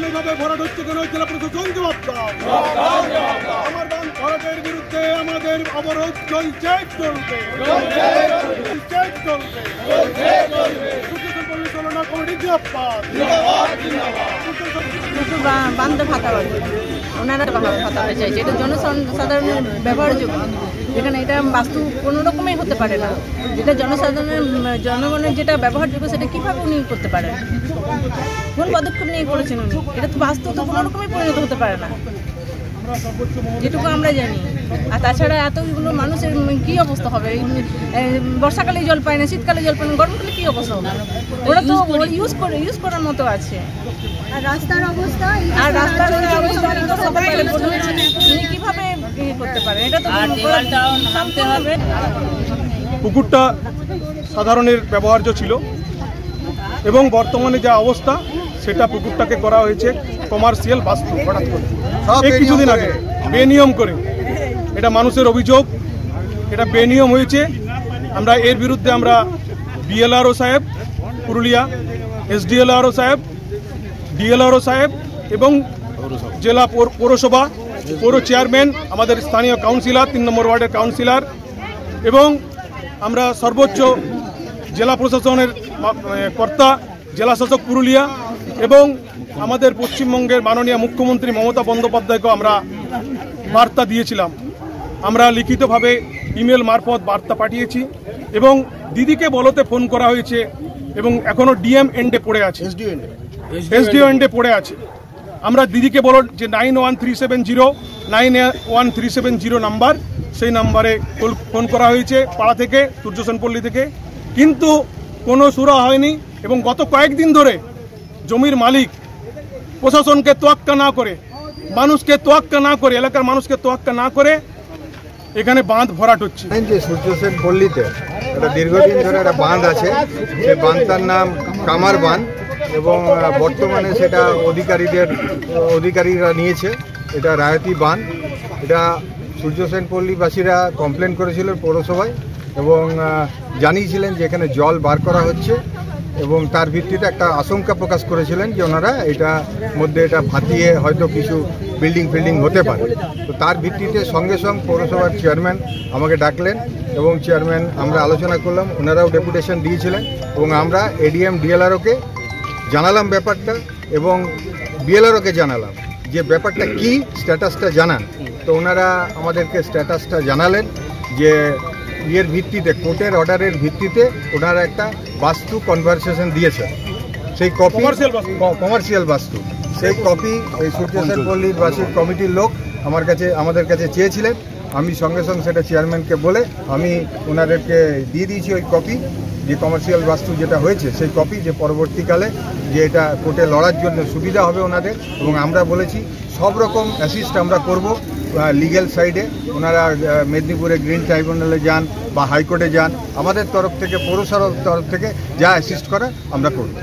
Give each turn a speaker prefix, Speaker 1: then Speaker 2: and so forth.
Speaker 1: এইভাবে ভরাট হচ্ছে কেন? জেলা প্রশাসন জবাব দাও। আমার বান ভরাটের বিরুদ্ধে আমাদের অবরোধ চলছে, চলবে। পরিচালনা কমিটি জিন্দাবাদ।
Speaker 2: বান্ধব ভাতা ওনারা ভাতা চাইছে, এটা জনসাধারণের ব্যবহারযোগ্য। যেখানে এটা বাস্তু কোনো রকমই হতে পারে না, যেটা জনগণের যেটা ব্যবহারযোগ্য সেটা কীভাবে উনি করতে পারেন? কোন পদক্ষেপ নিয়ে করেছেন উনি? এটা তো বাস্তু তো কোনো রকমই পরিণত হতে পারে না, যেটুকু আমরা জানি। আর তাছাড়া এতগুলো মানুষের কী অবস্থা হবে? বর্ষাকালে জল পায় না, শীতকালে জল পায় না, গরমকালে কী অবস্থা হবে? ওরা তো ইউজ করার মতো আছে।
Speaker 3: আর রাস্তার অবস্থা
Speaker 2: উনি কীভাবে করতে পারেন? এটা তো নামতে হবে।
Speaker 1: পুকুরটা সাধারণের ব্যবহার্য ছিল এবং বর্তমানে যা অবস্থা সেটা পুকুরটাকে করা হয়েছে কমার্শিয়াল বাস্তু। হঠাৎ করে কিছুদিন আগে বেনিয়ম করে, এটা মানুষের অভিযোগ, এটা বেনিয়ম হয়েছে। আমরা এর বিরুদ্ধে আমরা বিএলআরও সাহেব পুরুলিয়া, এসডিএলআরও সাহেব, ডিএলআরও সাহেব এবং জেলা পৌরসভা পৌর চেয়ারম্যান, আমাদের স্থানীয় কাউন্সিলর, 3 নম্বর ওয়ার্ডের কাউন্সিলর এবং আমরা সর্বোচ্চ জেলা প্রশাসনের কর্তা জেলা শাসক পুরুলিয়া এবং আমাদের পশ্চিমবঙ্গের মাননীয় মুখ্যমন্ত্রী মমতা বন্দ্যোপাধ্যায়কে আমরা বার্তা দিয়েছিলাম। আমরা লিখিতভাবে ইমেল মারফত বার্তা পাঠিয়েছি এবং দিদিকে বলতে ফোন করা হয়েছে এবং এখনও ডিএম এন্ডে পড়ে আছে, এসডিও এন্ডে পড়ে আছে। আমরা দিদিকে বলো যে 9137091370 নাম্বার, সেই নাম্বারে ফোন করা হয়েছে পাড়া থেকে, সূর্যসেনপল্লী থেকে, কিন্তু কোনো সুরা হয়নি। এবং গত কয়েকদিন ধরে জমির মালিক প্রশাসনকে তোয়াক্কা না করে, মানুষকে তোয়াক্কা না করে, এলাকার মানুষকে তোয়াক্কা না করে এখানে বাঁধ ভরাট হচ্ছে।
Speaker 4: যে সূর্যসেনপল্লীতে একটা দীর্ঘদিন ধরে একটা বাঁধ আছে, সেই বাঁধটার নাম কামার বাঁধ এবং বর্তমানে সেটা অধিকারীরা নিয়েছে। এটা রায়তি বাঁধ। এটা সূর্যসেনপল্লীবাসীরা কমপ্লেন করেছিল পৌরসভায় এবং জানিয়েছিলেন যে এখানে জল বার করা হচ্ছে এবং তার ভিত্তিতে একটা আশঙ্কা প্রকাশ করেছিলেন যে ওনারা এটা মধ্যে এটা ভাতিয়ে হয়তো কিছু বিল্ডিং হতে পারে। তো তার ভিত্তিতে সঙ্গে সঙ্গে পৌরসভার চেয়ারম্যান আমাকে ডাকলেন এবং চেয়ারম্যান আমরা আলোচনা করলাম, ওনারাও ডেপুটেশন দিয়েছিলেন এবং আমরা এডিএম ডিএলআরওকে জানালাম ব্যাপারটা এবং বিএলআরওকে জানালাম যে ব্যাপারটা কি, স্ট্যাটাসটা জানান। তো ওনারা আমাদেরকে স্ট্যাটাসটা জানালেন যে ইয়ের ভিত্তিতে, কোর্টের অর্ডারের ভিত্তিতে ওনারা একটা বাস্তু কনভারসেশন দিয়েছেন, সেই কপি কমার্শিয়াল বাস্তু, সেই কপি এই সূর্যসেনপল্লীর বাসীর কমিটির লোক আমাদের কাছে চেয়েছিলেন। আমি সঙ্গে সঙ্গে সেটা চেয়ারম্যানকে বলে আমি ওনাদেরকে দিয়ে দিয়েছি ওই কপি, যে কমার্শিয়াল বাস্তু যেটা হয়েছে সেই কপি, যে পরবর্তীকালে যে এটা কোর্টে লড়ার জন্য সুবিধা হবে ওনাদের। এবং আমরা বলেছি সব রকম অ্যাসিস্ট আমরা করব লিগ্যাল সাইডে। ওনারা মেদিনীপুরে গ্রিন ট্রাইব্যুনালে যান বা হাইকোর্টে যান, আমাদের তরফ থেকে, পৌরসভার তরফ থেকে যা অ্যাসিস্ট করা আমরা করব।